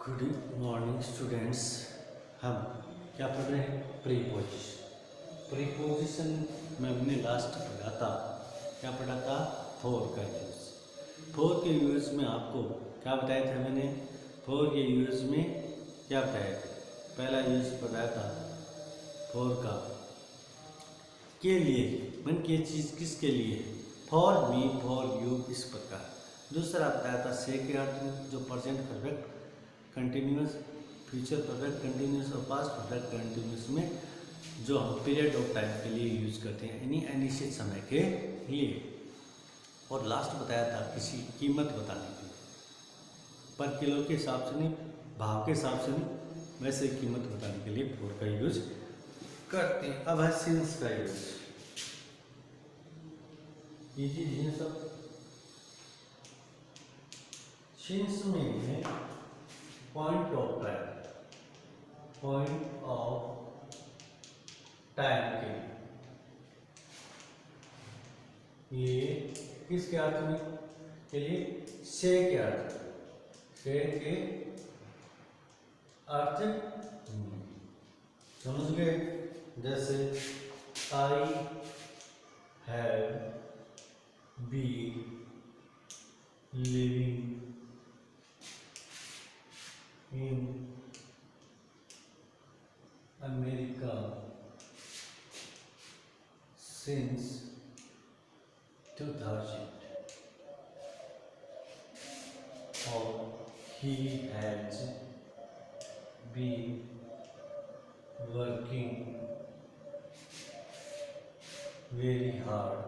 Good morning students. हम क्या पढ़ रहे हैं? प्रीपोजिशन। प्रीपोजिशन में हमने लास्ट पढ़ा था, क्या पढ़ा था? फॉर का यूज़। फॉर के यूज़ में आपको क्या बताया था मैंने? फॉर के यूज़ में क्या बताया था? पहला यूज़ बताया था फॉर का, के लिए, मन की चीज़ किसके लिए? फॉर मी, फॉर यू, इस प्रकार। दूसरा बताया था से के अर्थ में, जो present perfect continuous, future perfect continuous और पास्ट परफेक्ट कंटिन्यूस में जो हम पीरियड ऑफ टाइम के लिए यूज़ करते हैं, यानी अनिश्चित समय के लिए। और लास्ट बताया था किसी कीमत बताने के लिए, पर किलो के हिसाब से नहीं, भाव के हिसाब से नहीं, वैसे कीमत बताने के लिए फॉर का यूज करते हैं। अब है सिंस का यूज। कीजिए सब। सिंस में है point of time, point of time के ये किसके अर्थ में के लिए? से के अर्थ, से के अर्थ समझ गए? जैसे I have been living in America since 2000, or he has been working very hard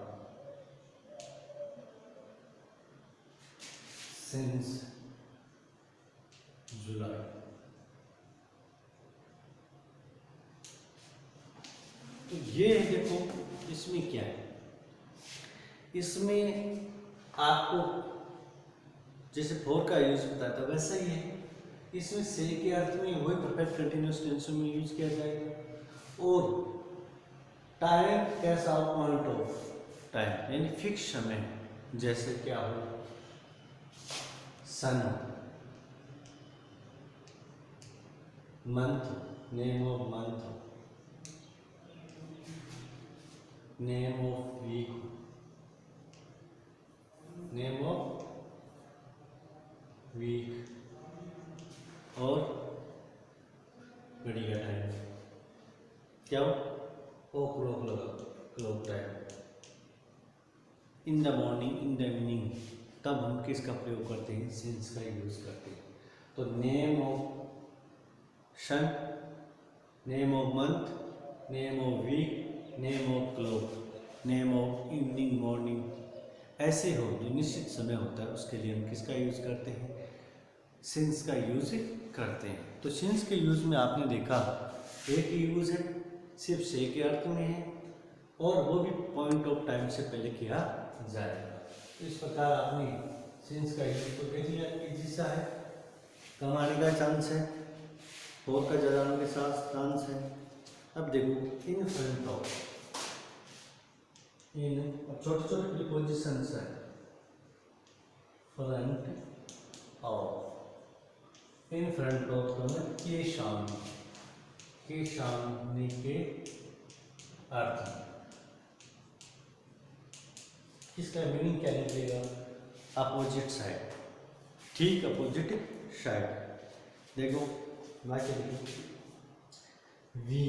since जुलाई। तो ये है, देखो इसमें क्या है, इसमें आपको जैसे फॉर का यूज बताया था वैसा ही है। इसमें से के अर्थ में वही परफेक्ट कंटिन्यूअस टेंस में यूज किया जाएगा। और टाइम कैसा? पॉइंट ऑफ टाइम, यानी फिक्स समय। जैसे क्या हो, सन, month, name of month, name of week, name of week, और घड़ी का टाइम क्या हो? ओ क्लॉक लगा, clock time. In the morning, in the evening, तब हम किसका प्रयोग करते हैं? सिंस का यूज करते हैं। तो name of sun, name of month, name of week, name of clock, name of evening, morning, ऐसे हो जो निश्चित समय होता है उसके लिए हम किसका यूज करते हैं? सिंस का यूज करते हैं। तो सिंस के यूज में आपने देखा एक ही यूज है, सिर्फ से के अर्थ में है, और वो भी पॉइंट ऑफ टाइम से पहले किया जाएगा। तो इस प्रकार आपने सिंस का यूज तो देख लिया, इजी सा है, कम आने का चांस है, और का ज़्यादा आने के साथ चांस है। अब देखो इन फ्रंट ऑफ, इन छोटे छोटे प्रीपोजिशंस है, front of, in front of तो है के सामने, के सामने के अर्थ। इसका मीनिंग क्या निकलेगा? अपोजिट साइड, ठीक अपोजिट साइड। देखो वाक्य देखो, we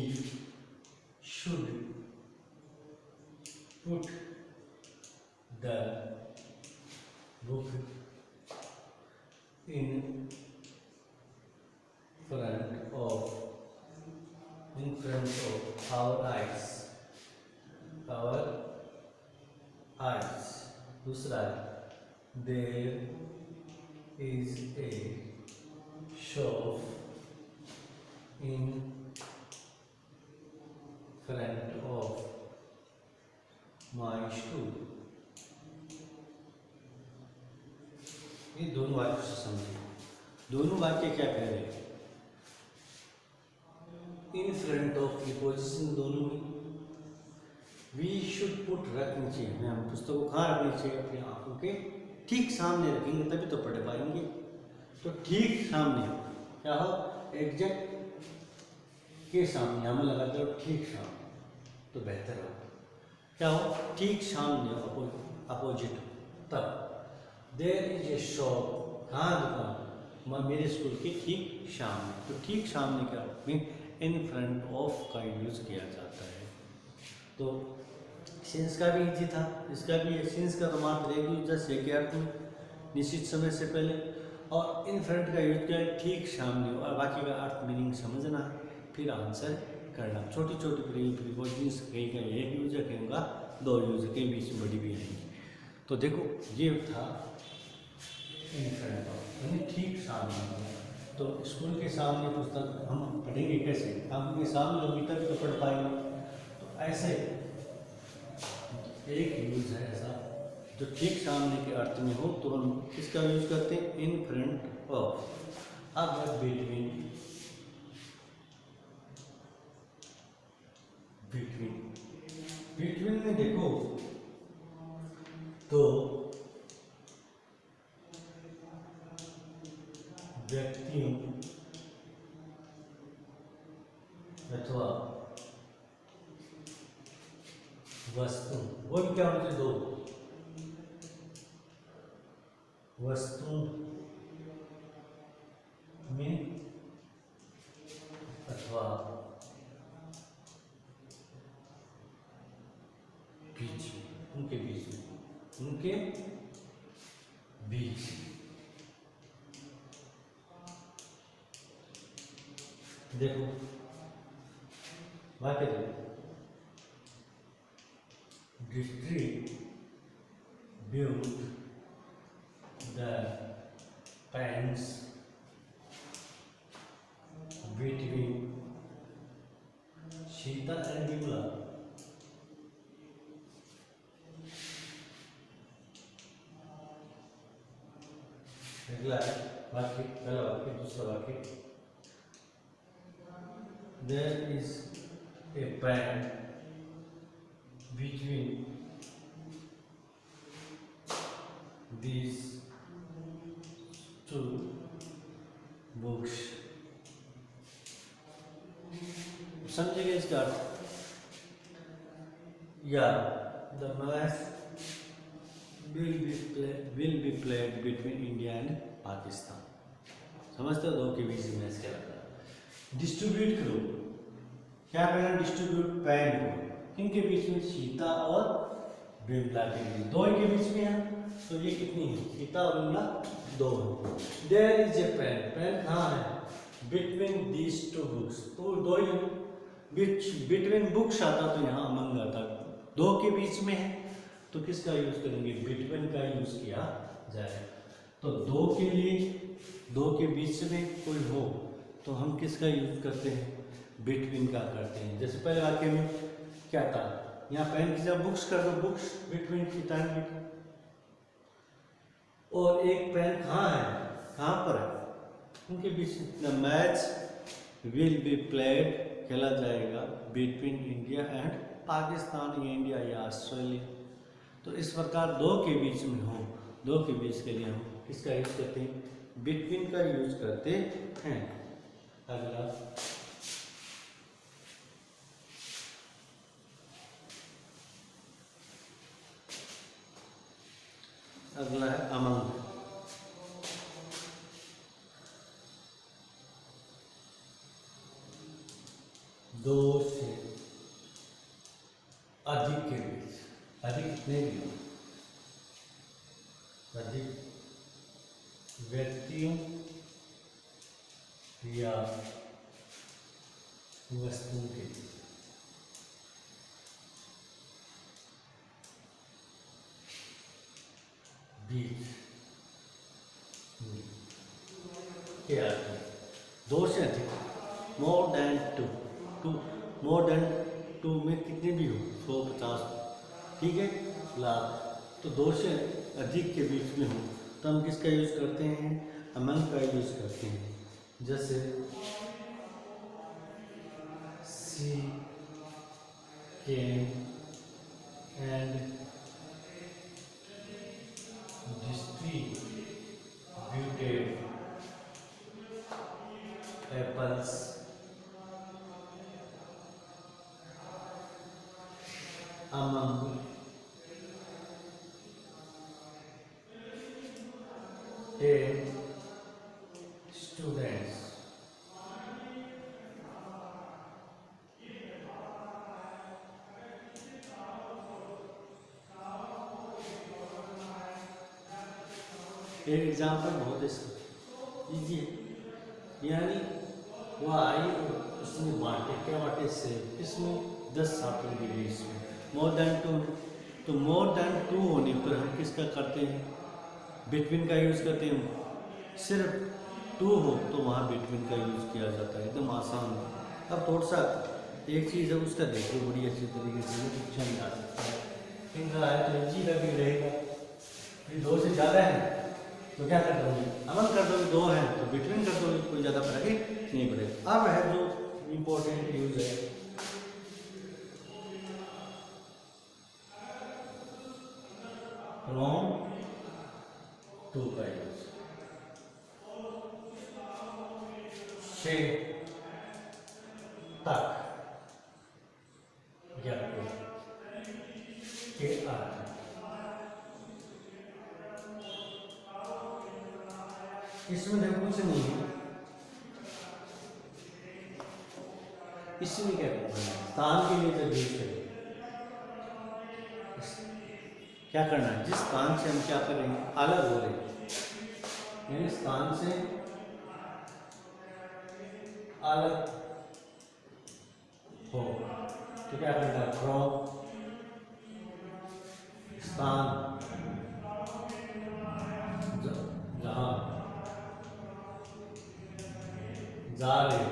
should put the book in front of, in front of our eyes, our eyes। दूसरा है there is a shop in front of my school। ये दोनों वाक्य से समझिए, दोनों वाक्य क्या कह रहे हैं? इन फ्रंट ऑफ प्रीपोजिशन दोनों में वी शुड पुट रखनी चाहिए, हमें हम पुस्तक को कहाँ रखनी चाहिए? अपनी आंखों के ठीक सामने रखेंगे तभी तो पढ़ पाएंगे। तो ठीक सामने क्या हो, एग्जैक्ट के सामने हमें लगा दो ठीक सामने, तो बेहतर हो। क्या हो, ठीक सामने अपोजिट। तब देयर इज ए शॉप, कहाँ दुकान, मेरे स्कूल के ठीक सामने। तो ठीक सामने का अर्थ में इन फ्रंट ऑफ का यूज किया जाता है। तो सिंस का भी इजी था, इसका भी है। सिंस का तो मात्र एक यूज है से के अर्थ में, निश्चित समय से पहले, और इन फ्रंट का यूज किया है ठीक सामने, और बाकी का अर्थ मीनिंग समझना, फिर आंसर करना। छोटी छोटी प्रीपोजिशंस, कहीं का एक यूज है, कहीं का दो यूज है, कहीं बीच में बड़ी भी आएंगी। तो देखो ये था इन फ्रंट ऑफ, यानी ठीक सामने। तो स्कूल के सामने पुस्तक हम पढ़ेंगे कैसे, हम के सामने लोग तक तो पढ़ पाएंगे। तो ऐसे एक यूज है ऐसा जो ठीक सामने के अर्थ में हो, तो हम किसका यूज करते हैं, इन फ्रंट ऑफ। अब है बिटवीन, बिटवीन, बिटवीन में देखो तो व्यक्तियों अथवा वस्तु, वो भी क्या होते, दो वस्तु में अथवा बीच में, उनके बीच में, उनके बीच। देखो वाक्य देखो, distribute the pens between Sita and Vimla। अगला वाक्य, पहला वाक्य, दूसरा वाक्य, there is a pen between these two books। समझिएगा इसका अर्थ, या the match will be played between India and Pakistan. समझते हो, दो के बीच में मैच खेला था। डिस्ट्रीब्यूट करो, क्या करना, डिस्ट्रीब्यूट पैन को, इनके बीच में, सीता और बिमला के बीच, दो के बीच में है, तो ये कितनी है, सीता और बिमला दो है। There is a pen, pen कहाँ है, बिटवीन दीज टू बुक्स, तो दो ही, बिटवीन बुक्स आता तो यहाँ अमंग आता, दो के बीच में है, तो किसका यूज करेंगे, बिटवीन का यूज किया जाए। तो दो के लिए, दो के बीच में कोई हो तो हम किसका यूज करते हैं, बिटवीन का करते हैं। जैसे पहले वाक्य में क्या था, यहाँ पेन की जब बुक्स कर दो, books between Sita and between, और एक पेन कहाँ है, कहाँ पर है, उनके बीच। The match will be played, खेला जाएगा, बिटवीन इंडिया एंड पाकिस्तान, या इंडिया या ऑस्ट्रेलिया। तो इस प्रकार दो के बीच में हो, दो के बीच के लिए हम किसका यूज करते हैं, बिटवीन का यूज करते हैं। अगला अगला है अमंग। दो से अधिक के बीच, अधिक कितने भी हो, अधिक व्यक्तियों या वस्तुओं के बीच के अर्थ में, दो से अधिक, more than two, more than two में कितने भी हो, 150, ठीक है, लाख। तो दो से अधिक के बीच में हो तो हम किसका यूज करते हैं, अमंग का यूज करते हैं। जैसे she can and distributed apples, among a students. एक एग्जाम्पल बहुत इजी है, यानी वो आई और उसने बांटे, क्या बांटे से किसमें 10 छात्रों के बीच में, मोर देन 2। तो मोर देन 2 होने पर हम किसका करते हैं, बिटवीन का यूज़ करते हैं। सिर्फ 2 हो तो वहाँ बिटवीन का यूज़ किया जाता है, एकदम आसान। अब थोड़ा सा एक चीज़ है उसका देखिए बड़ी अच्छी तरीके से पूछा नहीं आ सकता है, इनका है तो इजी लगी रहेगा। ये 2 से ज़्यादा है तो क्या कर दोगे, अमल कर दोगे, 2 है तो बिटवीन कर दोगे, कोई ज़्यादा फर्क नहीं पड़ेगा। अब है जो इम्पोर्टेंट यूज है, फ्रॉम टू का यूज, से तक या के अर्थ। इसमें देखो कुछ नहीं है, इसमें क्या करना है, स्थान के लिए जब यूज करें क्या करना है, जिस स्थान से हम क्या करेंगे अलग हो रहे हैं, यानी स्थान से अलग हो तो क्या करना है, फ्रॉम स्थान जहां जा रहे हो,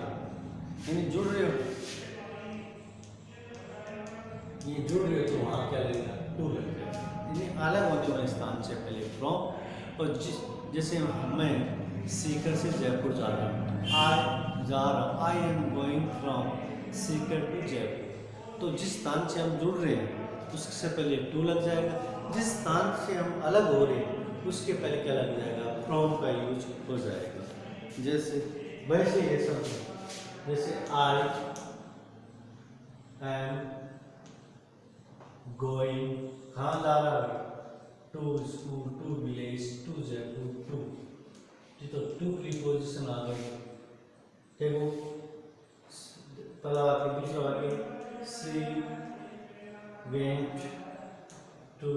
यानी जुड़ रहे हो, ये जुड़ रहे हो तो वहां क्या लगेगा, टू लगेगा, यानी अलग होने वाले स्थान से पहले फ्रॉम। और जैसे मैं सीकर से जयपुर जा रहा हूँ, I am going from Sikar to Jaipur, तो जिस स्थान से हम जुड़ रहे हैं उससे पहले टू लग जाएगा, जिस स्थान से हम अलग हो रहे हैं उसके पहले क्या लग जाएगा, फ्रॉम का यूज हो जाएगा। जैसे वैसे ये सब, जैसे आई एम गोइंग, कहाँ जा रहा है, to school, to village, to Jaipur, to, तो टू प्रीपोजिशन आ गई। देखो पहला वाक्य, दूसरा वाक्य, सी वेंट टू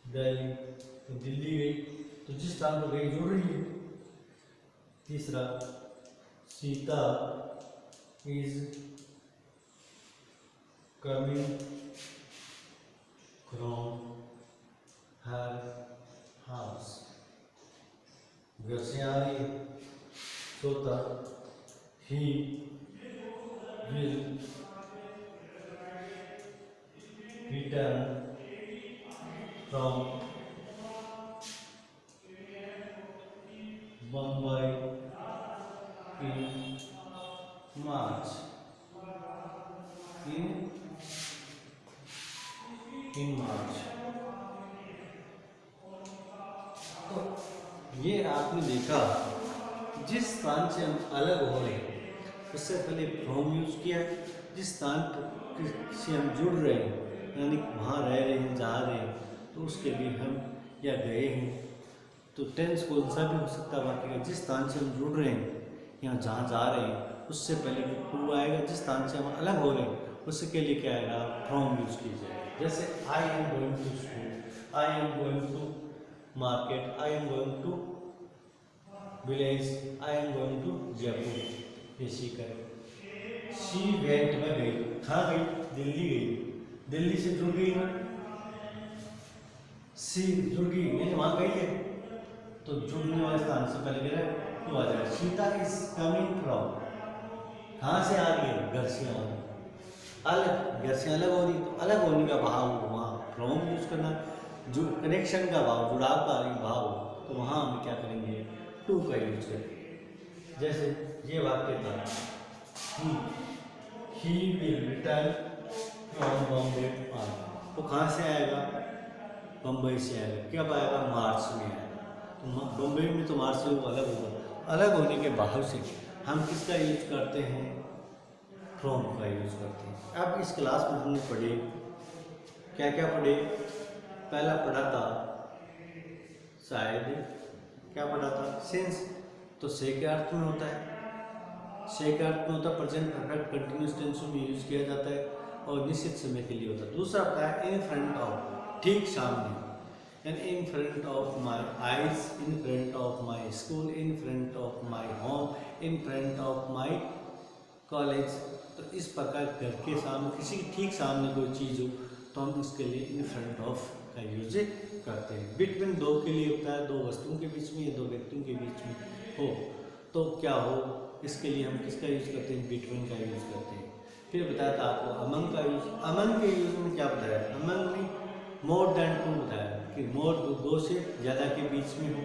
दिल्ली, तो दिल्ली गई, तो जिस स्थान पर गई जुड़ रही है। तीसरा, Sita is coming from her house, घर से आ रही है। चौथा, he will return from Bombay in March, in March. तो ये आपने देखा, जिस स्थान से हम अलग हो रहे हैं उससे पहले फ्रॉम यूज किया, जिस स्थान से हम जुड़ रहे हैं यानी वहाँ रह रहे हैं, जा रहे हैं, तो उसके लिए हम या गए हैं, तो टेंस कौन सा भी हो सकता है वाक्य का, जिस स्थान से हम जुड़ रहे हैं यहाँ जहाँ जा रहे हैं उससे पहले टू आएगा, जिस स्थान से हम अलग हो रहे हैं उसके लिए क्या आएगा, फ्रॉम यूज की जाएगा। जैसे I am going to school, I am going to market, I am going to village, I am going to Jaipur, ये सीकर। शी वेंट में गई, कहाँ गई, दिल्ली गई, दिल्ली से जुड़ गई ना, सी जुड़ गई यानी वहाँ गई है, तो जुड़ने वाले स्थान से पहले क्या है, तो आ जाएगा। सीता इज कमिंग फ्रॉम, कहाँ से आ रही है, घर से आ रही है, अलग, घर से अलग हो रही, तो अलग होने का भाव वहाँ फ्रॉम यूज करना, जो कनेक्शन का भाव, जुड़ाव का भाव, तो वहाँ हम क्या करेंगे, टू का यूज करेंगे। जैसे ये वाक्य था, ही विल रिटर्न फ्रॉम बॉम्बे, तो कहाँ से आएगा, बम्बई से आएगा, कब आएगा, मार्च में आएगा, तो बम्बई में तो मार्च से वो अलग होगा, अलग होने के बाद से हम किसका यूज करते हैं? फ्रॉम का यूज करते हैं। अब इस क्लास में हमने पढ़े क्या क्या पढ़े? पहला पढ़ा था शायद, क्या पढ़ा था? सिंस। तो से के अर्थ में होता है, से के अर्थ में होता है प्रेजेंट परफेक्ट कंटिन्यूअस टेंस में यूज किया जाता है और निश्चित समय के लिए होता है। दूसरा होता है इन फ्रंट ऑफ, ठीक सामने, and in front of my eyes, in front of my school, in front of my home, in front of my college. तो इस प्रकार घर के सामने, किसी के ठीक सामने कोई चीज़ हो तो हम इसके लिए इन फ्रंट ऑफ का यूज करते हैं। बिटवीन दो के लिए होता है, दो वस्तुओं के बीच में या दो व्यक्तियों के बीच में हो तो क्या हो, इसके लिए हम किसका यूज करते हैं? बिटवीन का यूज करते हैं। फिर बताया था आपको अमंग का यूज। अमंग के यूज में क्या बताया? अमंग में मोर देन टू बताया कि मोर दो से ज़्यादा के बीच में हो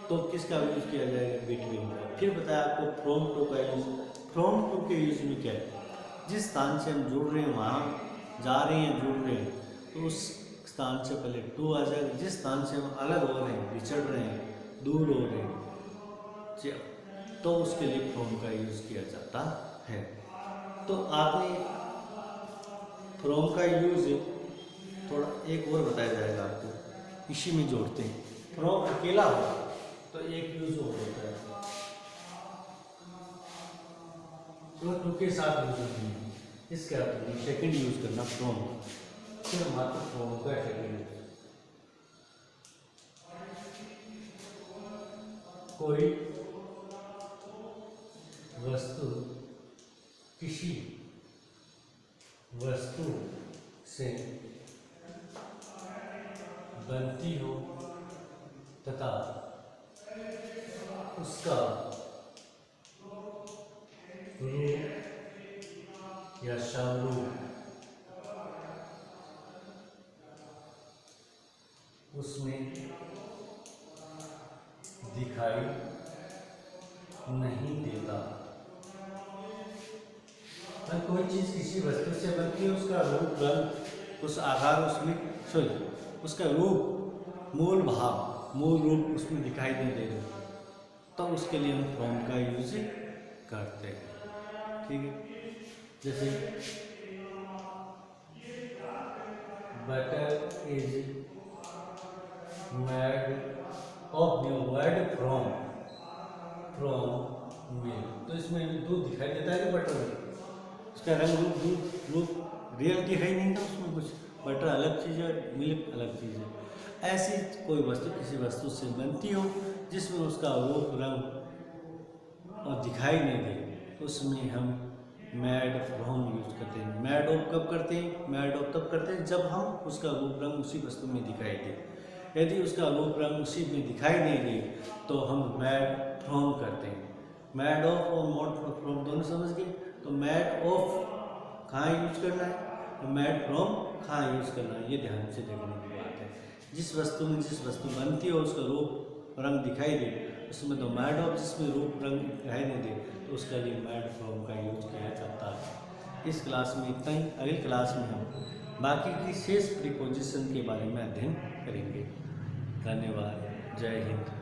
तो किसका यूज किया जाएगा? बिटवीन का। फिर बताया आपको फ्रॉम टू का यूज। फ्रॉम टू के यूज में क्या है? जिस स्थान से हम जुड़ रहे हैं, वहाँ जा रहे हैं, जुड़ रहे हैं, तो उस स्थान से पहले टू आ जाएगा। जिस स्थान से हम अलग हो रहे हैं, बिछड़ रहे हैं, दूर हो रहे हैं, तो उसके लिए फ्रॉम का यूज किया जाता है। तो आपने फ्रॉम का यूज थोड़ा एक और बताया जाएगा आपको, इसी में जोड़ते हैं। फ्रॉम अकेला हो तो एक यूज और होता है, तो टू के साथ यूज नहीं है, इसके अर्थ में सेकंड यूज करना फ्रॉम। फिर मात्र फ्रॉम का सेकंड यूज, कोई वस्तु किसी वस्तु से बनती हो तथा उसका रूप या स्वरूप उसमें दिखाई नहीं देता। कोई चीज़ किसी वस्तु से बनती है, उसका रूप, रंग, उस आकार उसमें उसका रूप, मूल भाव, मूल रूप उसमें दिखाई नहीं दे रहा, तो उसके लिए हम फ्रॉम का यूज करते हैं। ठीक है, जैसे butter is made of new word from milk. तो इसमें दूध दिखाई देता है कि बटर में, उसका रंग रूप, दूध रूप रियल दिखाई नहीं था उसमें कुछ। बटर अलग चीज़ है, मिल्क अलग चीज़ है। ऐसी कोई वस्तु किसी वस्तु से बनती हो जिसमें उसका रूप, रंग और दिखाई नहीं दे, उसमें हम मेड फ्रॉम यूज करते हैं। मेड ऑफ कब करते हैं? मेड ऑफ तब करते हैं जब हम उसका रूप, रंग उसी वस्तु में दिखाई दे। यदि उसका रूप, रंग उसी में दिखाई नहीं दे तो हम मेड फ्रॉम करते हैं। मेड ऑफ और मोड फ्रॉम दोनों समझ गए। तो मेड ऑफ कहाँ यूज करना है, मेड फ्रॉम कहाँ यूज करना है, ये ध्यान से देखने की बात है। जिस वस्तु में जिस वस्तु बनती हो उसका रूप, रंग दिखाई दे, उसमें तो मेड ऑफ, जिसमें रूप, रंग दिखाई नहीं दे तो उसके लिए मेड फ्रॉम का यूज किया जाता है। इस क्लास में इतना ही। अगली क्लास में हम बाकी की शेष प्रीपोजिशन के बारे में अध्ययन करेंगे। धन्यवाद। जय हिंद।